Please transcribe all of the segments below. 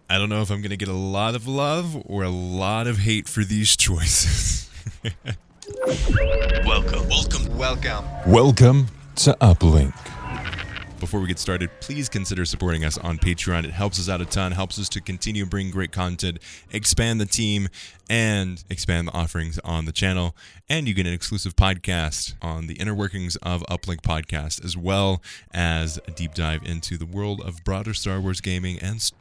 I don't know if I'm going to get a lot of love or a lot of hate for these choices. Welcome to Uplink. Before we get started, please consider supporting us on Patreon. It helps us out a ton, helps us to continue bringing great content, expand the team, and expand the offerings on the channel. And you get an exclusive podcast on the inner workings of Uplink Podcast, as well as a deep dive into the world of broader Star Wars gaming and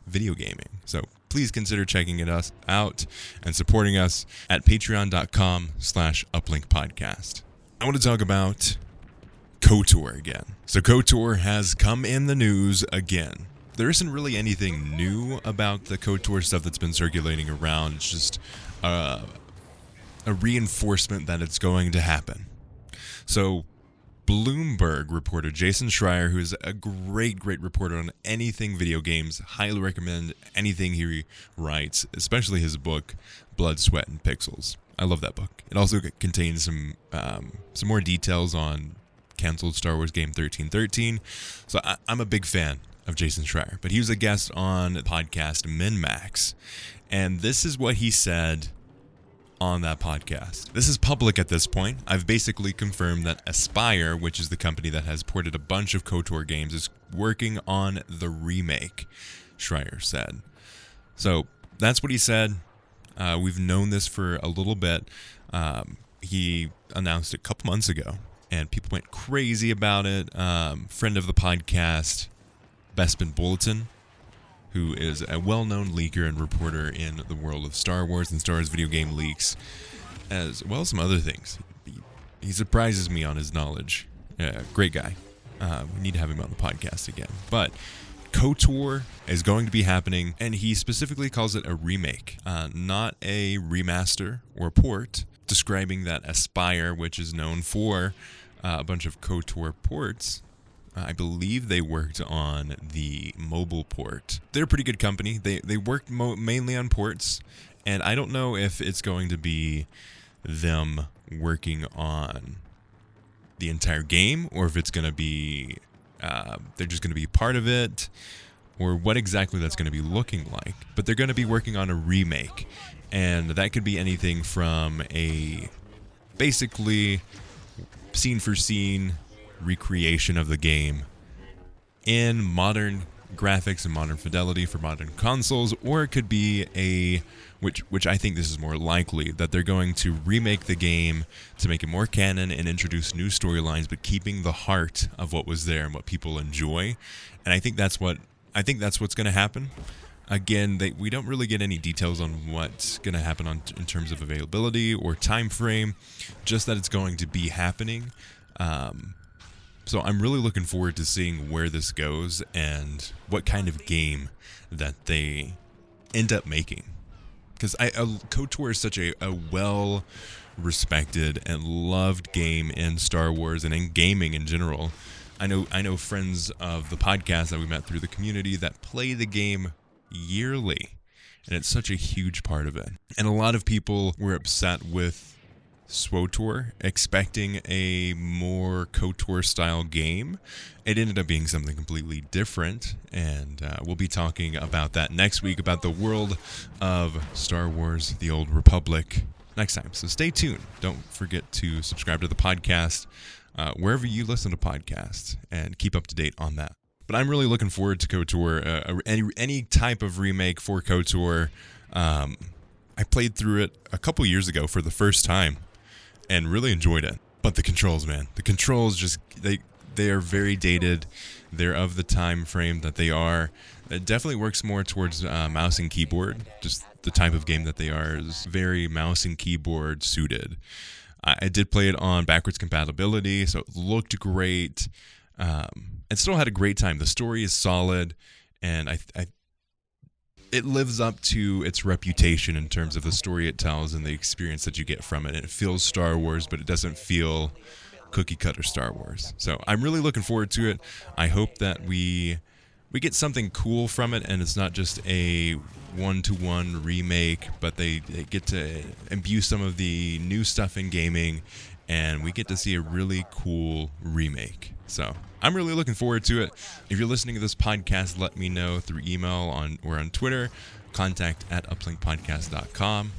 video gaming. So please consider checking it out and supporting us at patreon.com/uplinkpodcast. I want to talk about KOTOR again. So KOTOR has come in the news again. There isn't really anything new about the KOTOR stuff that's been circulating around. It's just a reinforcement that it's going to happen. So Bloomberg reporter Jason Schreier, who is a great reporter on anything video games, highly recommend anything he writes, especially his book, Blood, Sweat, and Pixels. I love that book. It also contains some more details on canceled Star Wars game 1313. So I'm a big fan of Jason Schreier, but he was a guest on the podcast MinMax, and this is what he said on that podcast. This is public at this point. I've basically confirmed that Aspyr, which is the company that has ported a bunch of KOTOR games, is working on the remake, Schreier said. So that's what he said. We've known this for a little bit. He announced it a couple months ago, and people went crazy about it. Friend of the podcast, Bespin Bulletin, who is a well-known leaker and reporter in the world of Star Wars and Star Wars video game leaks, as well as some other things. He surprises me on his knowledge. Great guy. We need to have him on the podcast again. But KOTOR is going to be happening, and he specifically calls it a remake, not a remaster or port, describing that Aspyr, which is known for a bunch of KOTOR ports. I believe they worked on the mobile port. They're a pretty good company. They worked mainly on ports, and I don't know if it's going to be them working on the entire game, or if it's going to be they're just going to be part of it, or what exactly that's going to be looking like. But they're going to be working on a remake, and that could be anything from a basically scene for scene recreation of the game in modern graphics and modern fidelity for modern consoles, or it could be which I think this is more likely, that they're going to remake the game to make it more canon and introduce new storylines, but keeping the heart of what was there and what people enjoy. And I think that's what's going to happen. Again, we don't really get any details on what's going to happen in terms of availability or time frame, just that it's going to be happening. So I'm really looking forward to seeing where this goes and what kind of game that they end up making. Because KOTOR is such a well-respected and loved game in Star Wars and in gaming in general. I know friends of the podcast that we met through the community that play the game yearly, and it's such a huge part of it. And a lot of people were upset with SWTOR, expecting a more KOTOR style game. It ended up being something completely different, and we'll be talking about that next week, about the world of Star Wars: The Old Republic next time. So stay tuned. Don't forget to subscribe to the podcast wherever you listen to podcasts, and keep up to date on that. But I'm really looking forward to KOTOR, any type of remake for KOTOR. I played through it a couple years ago for the first time, and really enjoyed it. But the controls, man. The controls just, they are very dated. They're of the time frame that they are. It definitely works more towards mouse and keyboard. Just the type of game that they are is very mouse and keyboard suited. I did play it on backwards compatibility, so it looked great. And still had a great time. The story is solid, and it lives up to its reputation in terms of the story it tells and the experience that you get from it. And it feels Star Wars, but it doesn't feel cookie cutter Star Wars. So I'm really looking forward to it. I hope that we get something cool from it, and it's not just a one-to-one remake, but they get to imbue some of the new stuff in gaming, and we get to see a really cool remake. So I'm really looking forward to it. If you're listening to this podcast, let me know through email or on Twitter, contact@uplinkpodcast.com,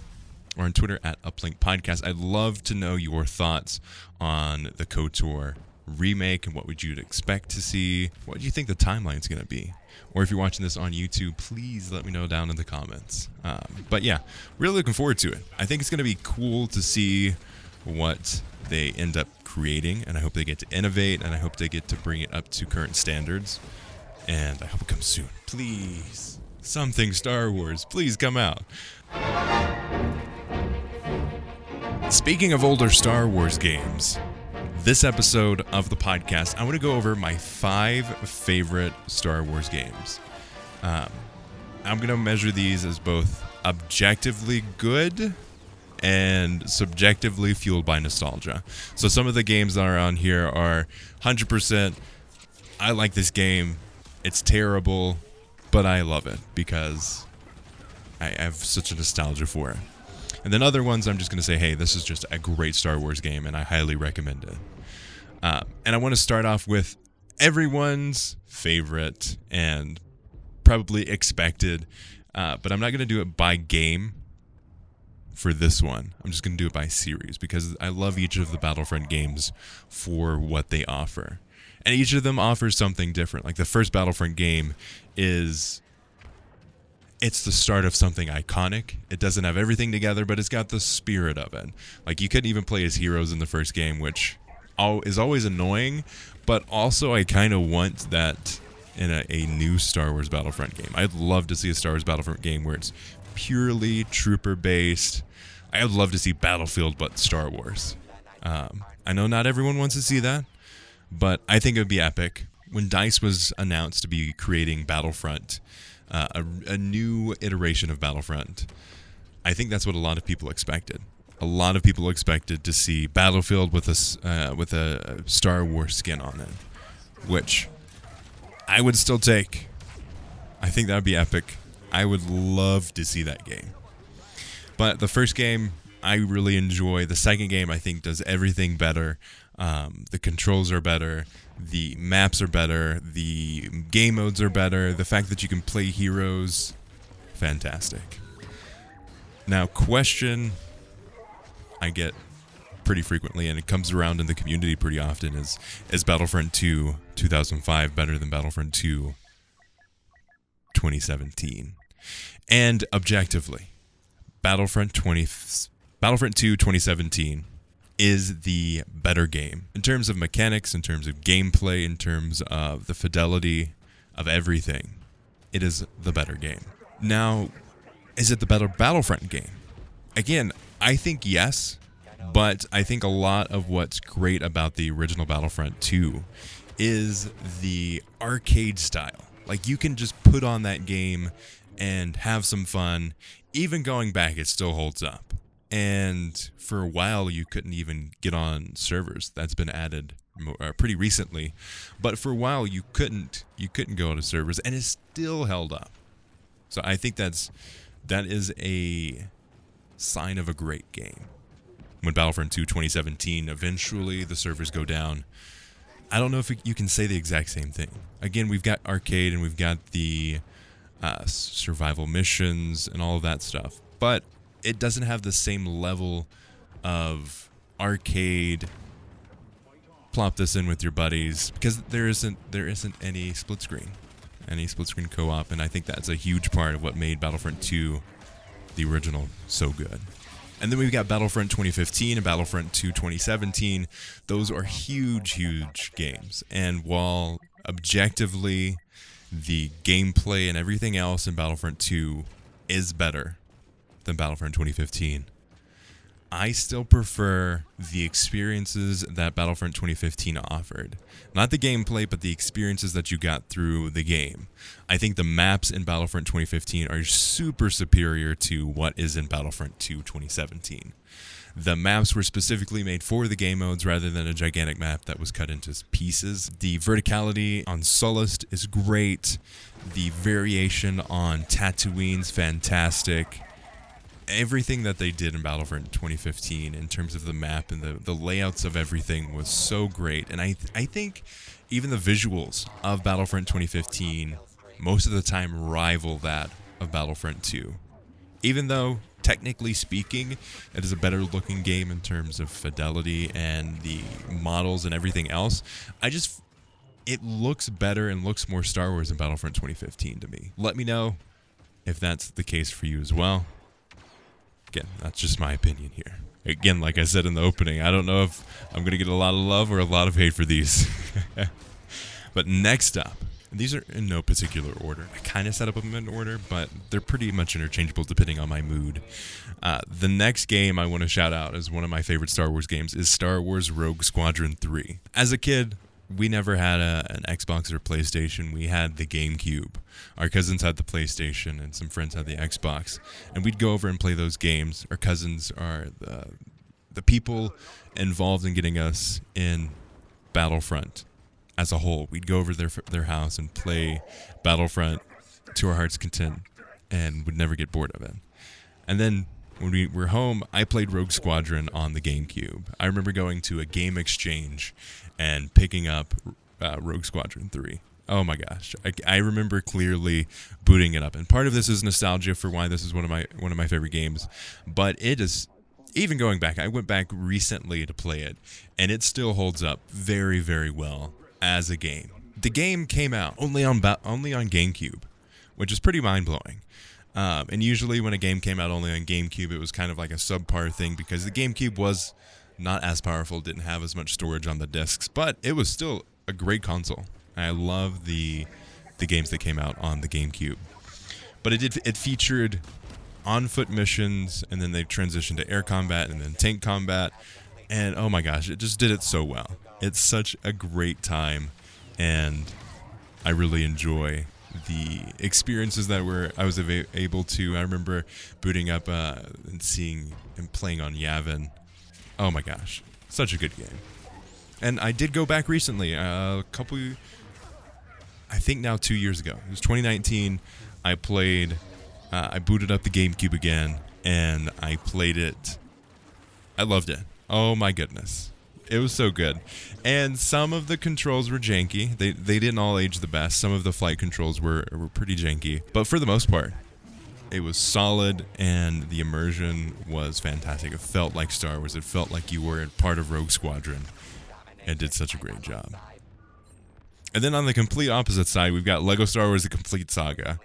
or on Twitter @uplinkpodcast. I'd love to know your thoughts on the KOTOR remake and what would you expect to see. What do you think the timeline's going to be? Or if you're watching this on YouTube, please let me know down in the comments. But yeah, really looking forward to it. I think it's going to be cool to see what they end up creating, and I hope they get to innovate, and I hope they get to bring it up to current standards, and I hope it comes soon. Please, something Star Wars, please come out. Speaking of older Star Wars games, this episode of the podcast, I want to go over my 5 favorite Star Wars games. I'm going to measure these as both objectively good and subjectively fueled by nostalgia. So some of the games that are on here are 100%, I like this game, it's terrible, but I love it because I have such a nostalgia for it. And then other ones I'm just going to say, hey, this is just a great Star Wars game and I highly recommend it. And I want to start off with everyone's favorite and probably expected, but I'm not going to do it by game for this one. I'm just going to do it by series because I love each of the Battlefront games for what they offer. And each of them offers something different. Like the first Battlefront game it's the start of something iconic. It doesn't have everything together, but it's got the spirit of it. Like you couldn't even play as heroes in the first game, which is always annoying, but also I kind of want that in a new Star Wars Battlefront game. I'd love to see a Star Wars Battlefront game where it's purely trooper-based. I would love to see Battlefield, but Star Wars. I know not everyone wants to see that, but I think it would be epic. When DICE was announced to be creating Battlefront, a new iteration of Battlefront, I think that's what a lot of people expected. A lot of people expected to see Battlefield with a Star Wars skin on it, which I would still take. I think that would be epic. I would love to see that game. But the first game, I really enjoy. The second game, I think, does everything better. The controls are better. The maps are better. The game modes are better. The fact that you can play heroes, fantastic. Now, question I get pretty frequently, and it comes around in the community pretty often, is Battlefront 2 2005 better than Battlefront 2 2017? And objectively, Battlefront 2 2017 is the better game in terms of mechanics, in terms of gameplay, in terms of the fidelity of everything. It is the better game. Now, is it the better Battlefront game? Again, I think yes, but I think a lot of what's great about the original Battlefront 2 is the arcade style. Like, you can just put on that game and have some fun. Even going back, it still holds up. And for a while, you couldn't even get on servers. That's been added pretty recently. But for a while, you couldn't go to servers, and it still held up. So I think that is a sign of a great game. When Battlefront 2 2017, eventually the servers go down. I don't know if you can say the exact same thing. Again, we've got arcade and we've got the survival missions and all of that stuff. But it doesn't have the same level of arcade, plop this in with your buddies, because there isn't any split screen co-op, and I think that's a huge part of what made Battlefront 2, the original, so good. And then we've got Battlefront 2015 and Battlefront 2 2017. Those are huge, huge games. And while objectively the gameplay and everything else in Battlefront 2 is better than Battlefront 2015, I still prefer the experiences that Battlefront 2015 offered. Not the gameplay, but the experiences that you got through the game. I think the maps in Battlefront 2015 are super superior to what is in Battlefront 2 2017. The maps were specifically made for the game modes rather than a gigantic map that was cut into pieces. The verticality on Sullust is great. The variation on Tatooine's fantastic. everything that they did in Battlefront 2015 in terms of the map and the layouts of everything was so great. And I think even the visuals of Battlefront 2015 most of the time rival that of Battlefront 2. Even though, technically speaking, it is a better looking game in terms of fidelity and the models and everything else, it looks better and looks more Star Wars than Battlefront 2015 to me. Let me know if that's the case for you as well. Again, that's just my opinion here. Again, like I said in the opening, I don't know if I'm going to get a lot of love or a lot of hate for these. But next up, and these are in no particular order. I kind of set up them in order, but they're pretty much interchangeable depending on my mood. The next game I want to shout out as one of my favorite Star Wars games is Star Wars Rogue Squadron 3. As a kid, we never had an Xbox or a PlayStation. We had the GameCube. Our cousins had the PlayStation, and some friends had the Xbox. And we'd go over and play those games. Our cousins are the people involved in getting us in Battlefront as a whole. We'd go over their house and play Battlefront to our heart's content and would never get bored of it. And then when we were home, I played Rogue Squadron on the GameCube. I remember going to a game exchange and picking up Rogue Squadron 3. Oh my gosh. I remember clearly booting it up. And part of this is nostalgia for why this is one of my favorite games. But it is, even going back, I went back recently to play it, and it still holds up very, very well as a game. The game came out only on GameCube, which is pretty mind-blowing. And usually when a game came out only on GameCube, it was kind of like a subpar thing because the GameCube was not as powerful, didn't have as much storage on the discs, but it was still a great console. I love the games that came out on the GameCube. But it featured on-foot missions, and then they transitioned to air combat and then tank combat. And oh my gosh, it just did it so well. It's such a great time, and I really enjoy the experiences that I was able to. I remember booting up and seeing and playing on Yavin. Oh my gosh, such a good game. And I did go back recently, I think now 2 years ago. It was 2019. I booted up the GameCube again, and I played it. I loved it. Oh my goodness. It was so good. And some of the controls were janky. They didn't all age the best. Some of the flight controls were pretty janky. But for the most part, it was solid, and the immersion was fantastic. It felt like Star Wars. It felt like you were part of Rogue Squadron. It did such a great job. And then on the complete opposite side, we've got LEGO Star Wars: The Complete Saga,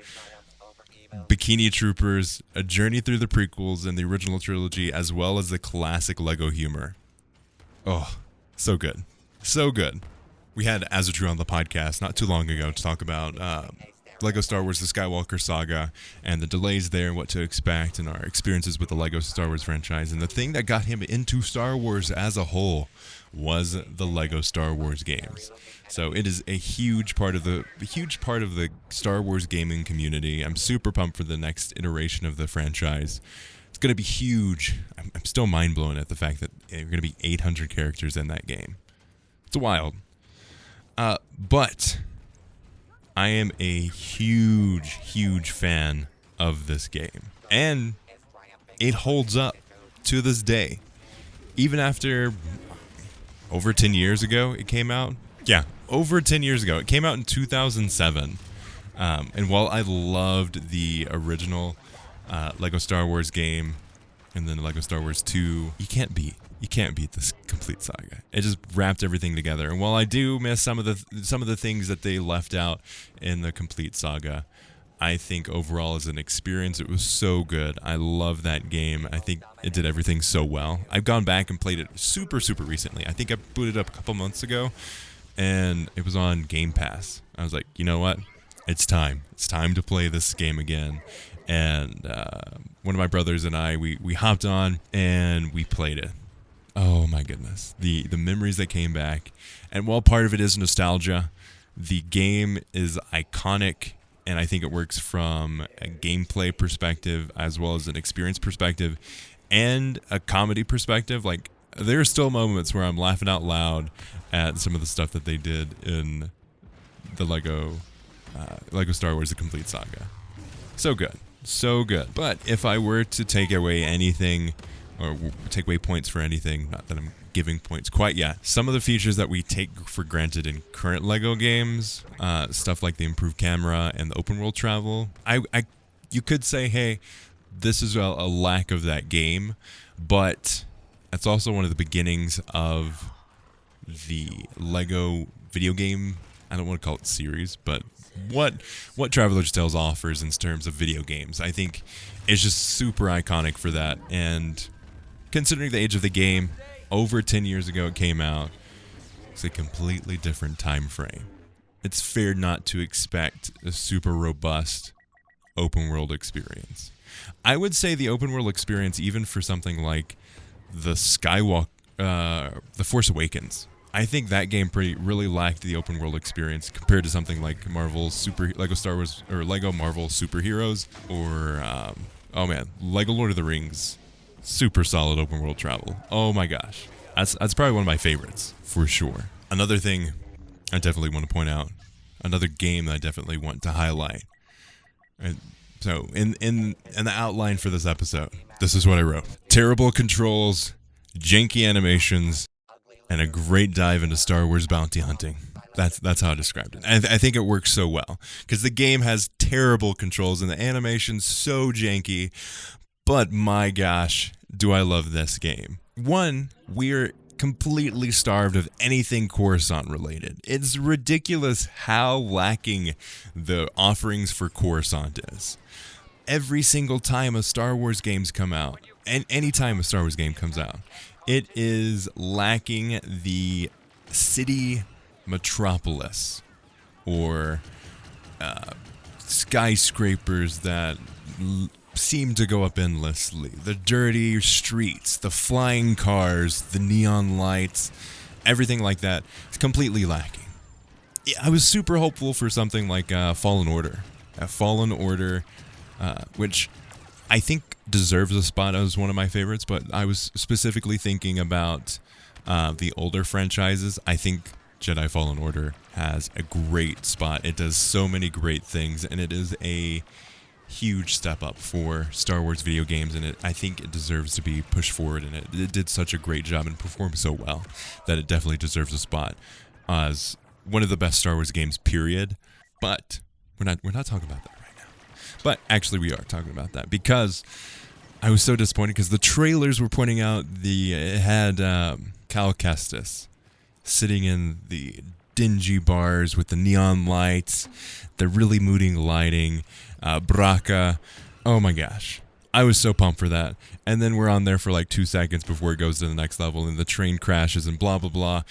Bikini Troopers, a journey through the prequels and the original trilogy, as well as the classic LEGO humor. Oh, so good. So good. We had Azatru on the podcast not too long ago to talk about LEGO Star Wars: The Skywalker Saga and the delays there and what to expect and our experiences with the LEGO Star Wars franchise. And the thing that got him into Star Wars as a whole was the LEGO Star Wars games. So it is a huge part of the Star Wars gaming community. I'm super pumped for the next iteration of the franchise. It's going to be huge. I'm still mind blown at the fact that there are going to be 800 characters in that game. It's wild. But I am a huge fan of this game. And it holds up to this day. Even after over 10 years ago it came out. Yeah, over 10 years ago. It came out in 2007. And while I loved the original LEGO Star Wars game and then LEGO Star Wars 2, you can't beat this complete saga. It just wrapped everything together. And while I do miss some of the things that they left out in the complete saga, I think overall as an experience it was so good. I love that game. I think it did everything so well. I've gone back and played it super recently. I think I booted up a couple months ago and it was on Game Pass. I was like, you know what? It's time. It's time to play this game again. And one of my brothers and I, we hopped on and we played it. Oh my goodness. The memories that came back. And while part of it is nostalgia, the game is iconic, and I think it works from a gameplay perspective as well as an experience perspective and a comedy perspective. Like, there are still moments where I'm laughing out loud at some of the stuff that they did in the LEGO Star Wars: The Complete Saga. So good. So good. But if I were to take away anything, or take away points for anything, not that I'm giving points quite yet, some of the features that we take for granted in current LEGO games, stuff like the improved camera and the open world travel, you could say, hey, this is a lack of that game, but that's also one of the beginnings of the LEGO video game, I don't want to call it series, but what Traveler's Tales offers in terms of video games, I think is just super iconic for that. And considering the age of the game, over 10 years ago it came out, it's a completely different time frame. It's fair not to expect a super robust open world experience. I would say the open world experience, even for something like the Force Awakens, I think that game really lacked the open world experience compared to something like Lego Star Wars or Lego Marvel Superheroes, or Lego Lord of the Rings. Super solid open world travel. Oh my gosh, that's probably one of my favorites for sure. Another thing I definitely want to point out, another game that I definitely want to highlight. And so in the outline for this episode, this is what I wrote: terrible controls, janky animations, and a great dive into Star Wars bounty hunting. That's how I described it. And I think it works so well because the game has terrible controls and the animation's so janky, but my gosh, do I love this game. One, we're completely starved of anything Coruscant related. It's ridiculous how lacking the offerings for Coruscant is. Every single time a Star Wars games come out, and any time a Star Wars game comes out, it is lacking the city metropolis or skyscrapers that seem to go up endlessly. The dirty streets, the flying cars, the neon lights, everything like that is completely lacking. I was super hopeful for something like Fallen Order. Fallen Order, which I think deserves a spot as one of my favorites, but I was specifically thinking about the older franchises. I think Jedi Fallen Order has a great spot. It does so many great things, and it is a huge step up for Star Wars video games, and I think it deserves to be pushed forward, and it did such a great job and performed so well that it definitely deserves a spot as one of the best Star Wars games, period. But we're not talking about that right now. But actually we are talking about that because I was so disappointed because the trailers were pointing out it had Cal Kestis sitting in the dingy bars with the neon lights, the really moody lighting, Braca. Oh my gosh. I was so pumped for that. And then we're on there for like 2 seconds before it goes to the next level and the train crashes and blah, blah, blah.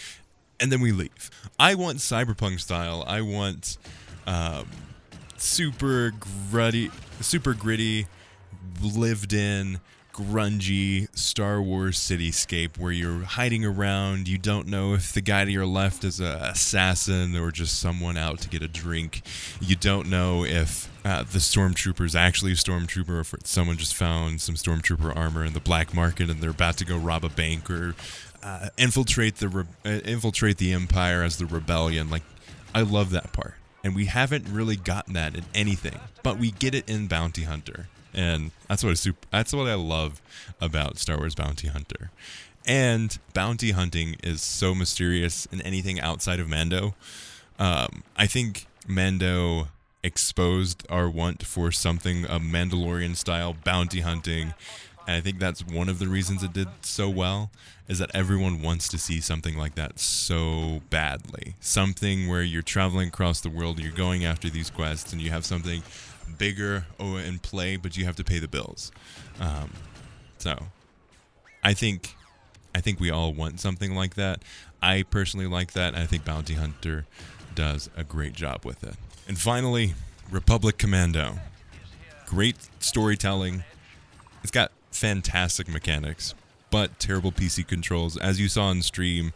And then we leave. I want cyberpunk style. I want super gritty, lived in, grungy Star Wars cityscape where you're hiding around. You don't know if the guy to your left is an assassin or just someone out to get a drink. You don't know if the stormtrooper is actually a stormtrooper or if someone just found some stormtrooper armor in the black market and they're about to go rob a bank or infiltrate the Empire as the rebellion. Like, I love that part. And we haven't really gotten that in anything, but we get it in Bounty Hunter. And that's what I love about Star Wars Bounty Hunter. And bounty hunting is so mysterious in anything outside of Mando. I think Mando exposed our want for something a Mandalorian-style bounty hunting. And I think that's one of the reasons it did so well, is that everyone wants to see something like that so badly. Something where you're traveling across the world, you're going after these quests, and you have something bigger in play, but you have to pay the bills. So I think we all want something like that. I personally like that, and I think Bounty Hunter does a great job with it. And finally, Republic Commando. Great storytelling. It's got fantastic mechanics, but terrible PC controls. As you saw on stream,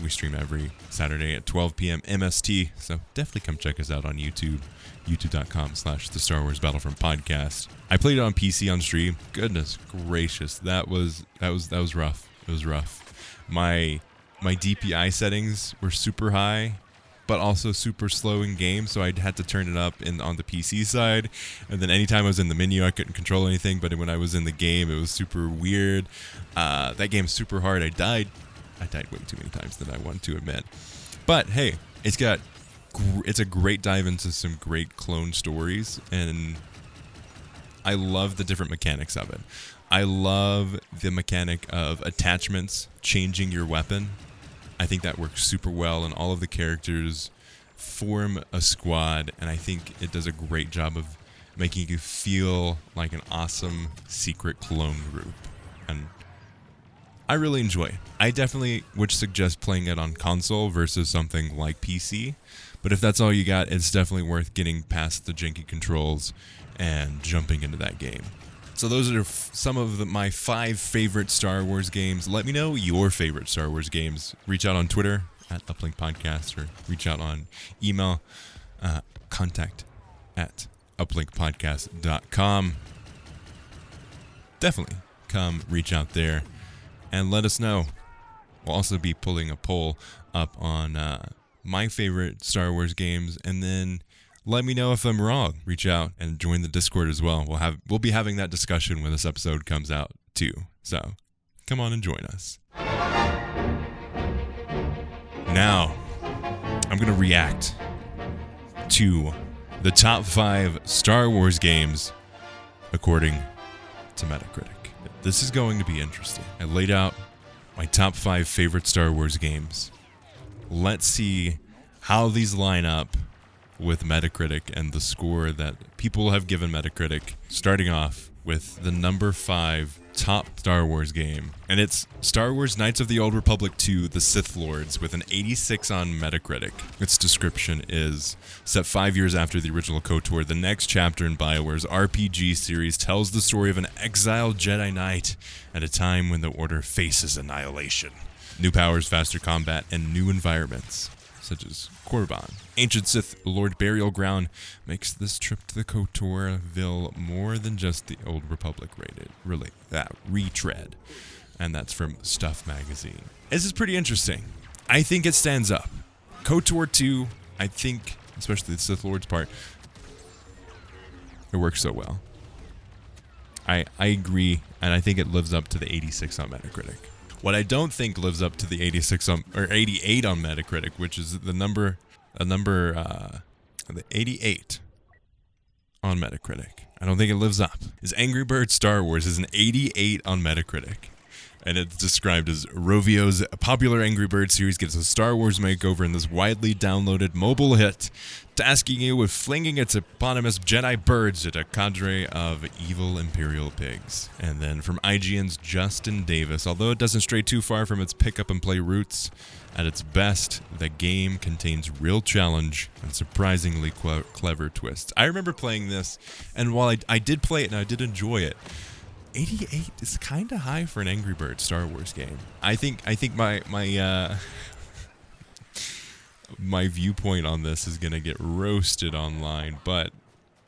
we stream every Saturday at 12 p.m. MST, so definitely come check us out on YouTube, youtube.com/the Star Wars Battlefront podcast. I played it on PC on stream. Goodness gracious, that was rough. It was rough. My DPI settings were super high, but also super slow in game, so I had to turn it up on the PC side. And then anytime I was in the menu, I couldn't control anything, but when I was in the game, it was super weird. That game's super hard. I died way too many times than I want to admit. But hey, it's a great dive into some great clone stories, and I love the different mechanics of it. I love the mechanic of attachments, changing your weapon. I think that works super well, and all of the characters form a squad, and I think it does a great job of making you feel like an awesome secret clone group. And I really enjoy it. I definitely would suggest playing it on console versus something like PC, but if that's all you got, it's definitely worth getting past the janky controls and jumping into that game. So those are some of my 5 favorite Star Wars games. Let me know your favorite Star Wars games. Reach out on Twitter at Uplink Podcast, or reach out on email, contact@uplinkpodcast.com. Definitely come reach out there and let us know. We'll also be pulling a poll up on my favorite Star Wars games, and then let me know if I'm wrong. Reach out and join the Discord as well. We'll be having that discussion when this episode comes out too. So come on and join us. Now, I'm going to react to the top 5 Star Wars games according to Metacritic. This is going to be interesting. I laid out my top 5 favorite Star Wars games. Let's see how these line up with Metacritic and the score that people have given Metacritic, starting off with the number 5 top Star Wars game. And it's Star Wars Knights of the Old Republic 2, The Sith Lords, with an 86 on Metacritic. Its description is, set 5 years after the original KOTOR, the next chapter in BioWare's RPG series tells the story of an exiled Jedi Knight at a time when the Order faces annihilation. New powers, faster combat, and new environments, such as Korriban. Ancient Sith Lord Burial Ground makes this trip to the KOTOR-ville more than just the Old Republic retread. And that's from Stuff Magazine. This is pretty interesting. I think it stands up. KOTOR 2, I think, especially the Sith Lord's part, it works so well. I agree, and I think it lives up to the 86 on Metacritic. What I don't think lives up to the 88 on Metacritic, which is the 88 on Metacritic. I don't think it lives up. Is Angry Birds Star Wars is an 88 on Metacritic. And it's described as Rovio's popular Angry Birds series gets a Star Wars makeover in this widely downloaded mobile hit, tasking you with flinging its eponymous Jedi birds at a cadre of evil Imperial pigs. And then from IGN's Justin Davis, although it doesn't stray too far from its pick-up-and-play roots, at its best, the game contains real challenge and surprisingly clever twists. I remember playing this, and while I did play it and I did enjoy it, 88 is kind of high for an Angry Birds Star Wars game. I think my my viewpoint on this is gonna get roasted online, but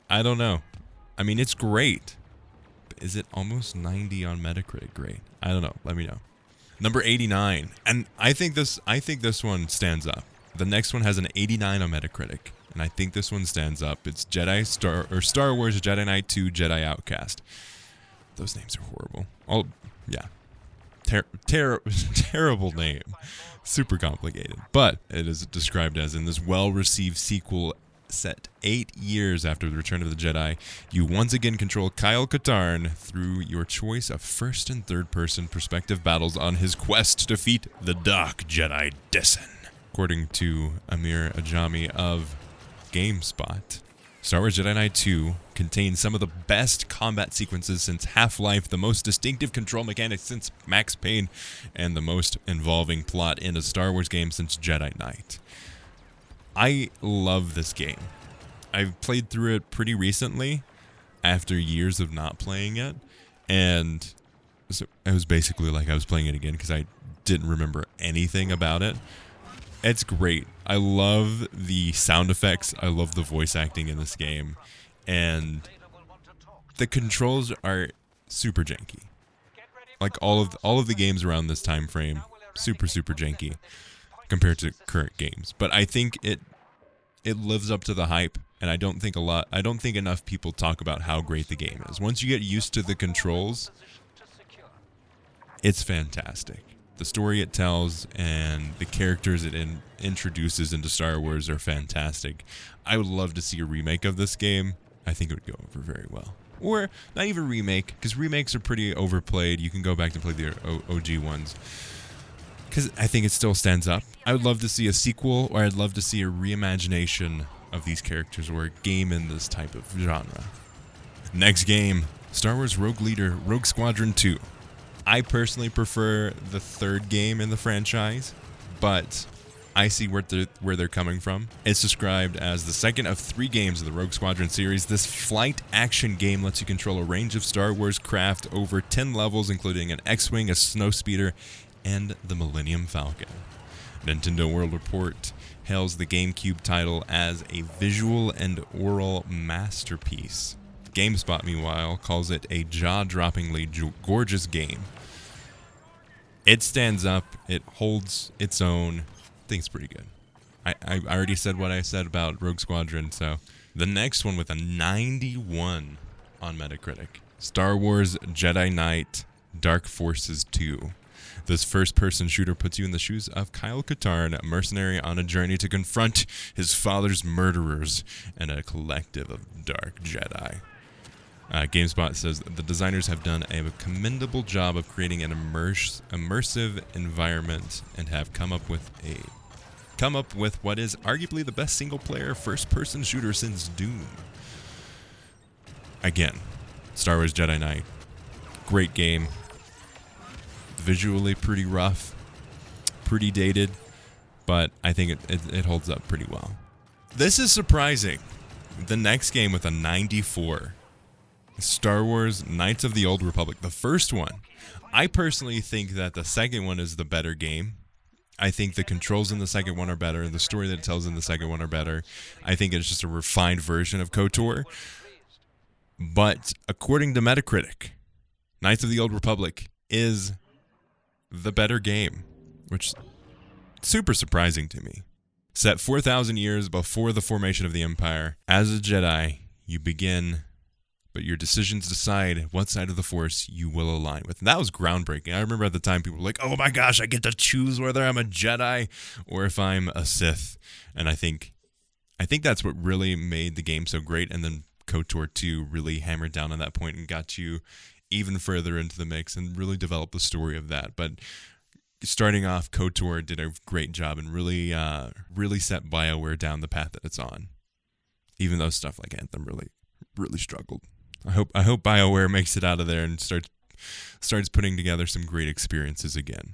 I don't know. I mean, it's great. But is it almost 90 on Metacritic? Great. I don't know. Let me know. Number 89, and I think this one stands up. The next one has an 89 on Metacritic, and I think this one stands up. It's Star Wars Jedi Knight 2 Jedi Outcast. Those names are horrible. Oh, yeah. Terrible name. Super complicated. But it is described as, in this well-received sequel set 8 years after the Return of the Jedi, you once again control Kyle Katarn through your choice of first and third-person perspective battles on his quest to defeat the Dark Jedi Dessen. According to Amir Ajami of GameSpot, Star Wars Jedi Knight 2 contains some of the best combat sequences since Half-Life, the most distinctive control mechanics since Max Payne, and the most involving plot in a Star Wars game since Jedi Knight. I love this game. I've played through it pretty recently, after years of not playing it, and so it was basically like I was playing it again because I didn't remember anything about it. It's great. I love the sound effects. I love the voice acting in this game. And the controls are super janky. Like all of the games around this time frame, super janky. compared to current games. But I think it lives up to the hype, and I don't think enough people talk about how great the game is. Once you get used to the controls, it's fantastic. The story it tells and the characters it introduces into Star Wars are fantastic. I would love to see a remake of this game. I think it would go over very well. Or not even remake, because remakes are pretty overplayed. You can go back and play the OG ones, because I think it still stands up. I would love to see a sequel, or I'd love to see a reimagination of these characters, or a game in this type of genre. Next game, Star Wars Rogue Squadron 2. I personally prefer the third game in the franchise, but I see where they're coming from. It's described as the second of 3 games of the Rogue Squadron series. This flight action game lets you control a range of Star Wars craft over 10 levels, including an X-Wing, a Snowspeeder, and the Millennium Falcon. Nintendo World Report hails the GameCube title as a visual and oral masterpiece. GameSpot, meanwhile, calls it a jaw-droppingly gorgeous game. It stands up. It holds its own. I think it's pretty good. I already said what I said about Rogue Squadron, so. The next one with a 91 on Metacritic. Star Wars Jedi Knight Dark Forces 2. This first-person shooter puts you in the shoes of Kyle Katarn, a mercenary on a journey to confront his father's murderers and a collective of dark Jedi. GameSpot says the designers have done a commendable job of creating an immersive environment and have come up with what is arguably the best single-player first-person shooter since Doom. Again, Star Wars Jedi Knight, great game. Visually pretty rough, pretty dated, but I think it holds up pretty well. This is surprising. The next game with a 94. Star Wars Knights of the Old Republic, the first one. I personally think that the second one is the better game. I think the controls in the second one are better, and the story that it tells in the second one are better. I think it's just a refined version of KOTOR. But according to Metacritic, Knights of the Old Republic is the better game, which is super surprising to me. Set 4,000 years before the formation of the Empire, as a Jedi, you begin, but your decisions decide what side of the Force you will align with. And that was groundbreaking. I remember at the time people were like, oh my gosh, I get to choose whether I'm a Jedi or if I'm a Sith. And I think that's what really made the game so great. And then KOTOR 2 really hammered down on that point and got you even further into the mix and really developed the story of that. But starting off, KOTOR did a great job and really set BioWare down the path that it's on. Even though stuff like Anthem really struggled. I hope BioWare makes it out of there and starts putting together some great experiences again.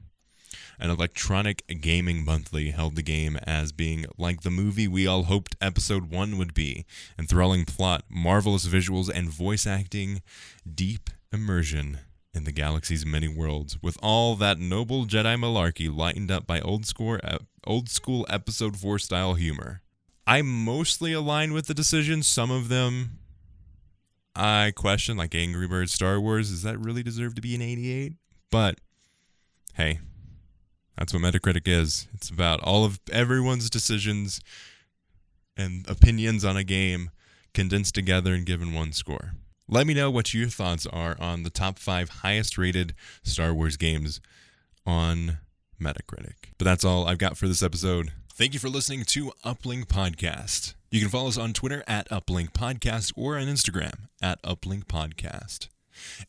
An Electronic Gaming Monthly held the game as being like the movie we all hoped Episode 1 would be. Enthralling plot, marvelous visuals, and voice acting, deep immersion in the galaxy's many worlds, with all that noble Jedi malarkey lightened up by old school Episode 4 style humor. I mostly align with the decisions. Some of them I question, like Angry Birds Star Wars. Does that really deserve to be an 88? But hey, that's what Metacritic is. It's about all of everyone's decisions and opinions on a game condensed together and given one score. Let me know what your thoughts are on the top 5 highest rated Star Wars games on Metacritic. But that's all I've got for this episode. Thank you for listening to Uplink Podcast. You can follow us on Twitter at Uplink Podcast or on Instagram at Uplink Podcast.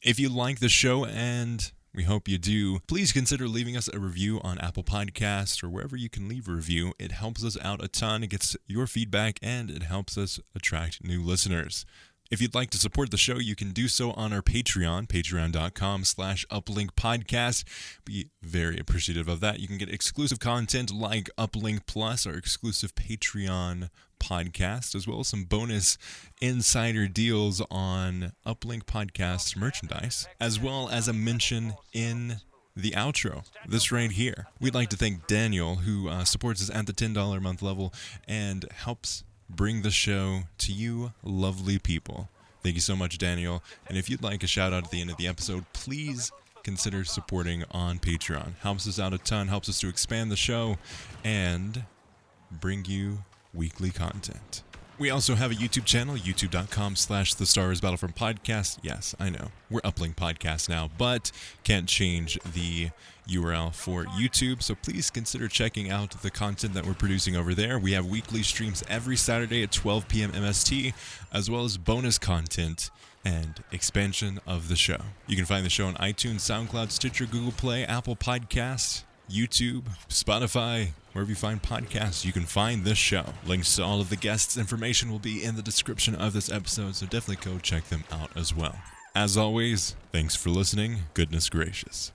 If you like the show, and we hope you do, please consider leaving us a review on Apple Podcasts or wherever you can leave a review. It helps us out a ton. It gets your feedback, and it helps us attract new listeners. If you'd like to support the show, you can do so on our Patreon, patreon.com/uplinkpodcast. Be very appreciative of that. You can get exclusive content like Uplink Plus, our exclusive Patreon podcast, as well as some bonus insider deals on Uplink Podcast merchandise, as well as a mention in the outro, this right here. We'd like to thank Daniel, who supports us at the $10 a month level and helps bring the show to you lovely people. Thank you so much, Daniel. And if you'd like a shout out at the end of the episode, please consider supporting on Patreon. Helps us out a ton, helps us to expand the show, and bring you weekly content. We also have a YouTube channel, youtube.com/The Star Wars Battlefront Podcast. Yes, I know, we're Uplink Podcast now, but can't change the URL for YouTube, so please consider checking out the content that we're producing over there. We have weekly streams every Saturday at 12 p.m. MST, as well as bonus content and expansion of the show. You can find the show on iTunes, SoundCloud, Stitcher, Google Play, Apple Podcasts, YouTube, Spotify, wherever you find podcasts, you can find this show. Links to all of the guests' information will be in the description of this episode, so definitely go check them out as well. As always, thanks for listening. Goodness gracious.